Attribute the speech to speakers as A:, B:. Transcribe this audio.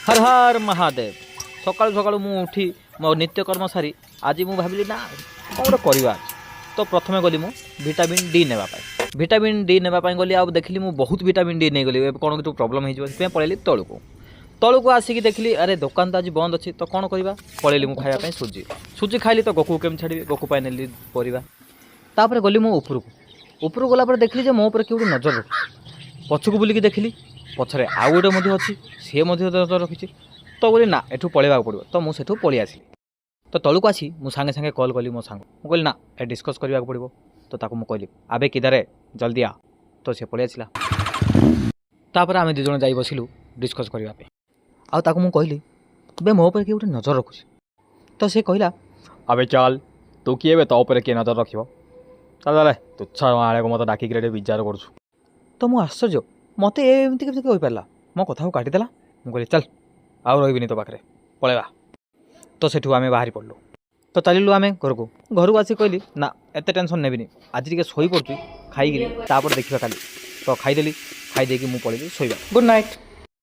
A: हर हर महादेव सकाळु सकाळु मु उठी मो नित्यकर्म सारी आज मु भाविली ना कौन गोटे करवा तो प्रथमे गली मु विटामिन डी नेबा विटामिन डी नेबा गली आ देखली मु बहुत विटामिन डी नहीं गली कौन कितु प्रोब्लेम हो पड़ेली तलू तलू आसिक देखली अरे दुकान तो आज बंद अच्छी तो कौन करवा पलैली मु खाया सुजी सुजी खाइली तो गोकू केम छाड़ी गोकू पाई नेली परिवा तापर गली मु उपरकू गला देखली जे मो ऊपर किए नजर रखी पछक बुलिकी देखली पछरे आउ गोटे अच्छी सी नजर रखी तो बोली ना एठू पलैवा पड़ो तो मुझे पलि आसिली तो तलूक आसी मुझे सांगे सांगे कॉल कली मो सांग मुझे ना ए डिस्कस करने पड़ो तो ताको मु कहली आबे किधरे जल्दी आ तो सी पलि आसला तापर आम दुज जा बसिलु डिस्कस करने आउ ताको मु कहली बे मो पर किए गोटे नजर रखुची तो सी कहला आबे चल तू किए तो पर किए नजर रखियो चल तुच्छा आड़े को मत डाकिक विचार करूँ तो मु आश्चर्य मत एमती केमती कही पारा मो कथा को काटिदेला मुझे कहली चल आउ रही तो पाखे पलैवा तो सेठू आम बाहरी पड़लु तो चलू आम घर को आसी कहली ना एत टेंशन नेबिनी आज टे शोई पड़ी खाई तापर देखा खाली तो खाईदेली खाईदे मु पलैली शोइबा गुड नाइट।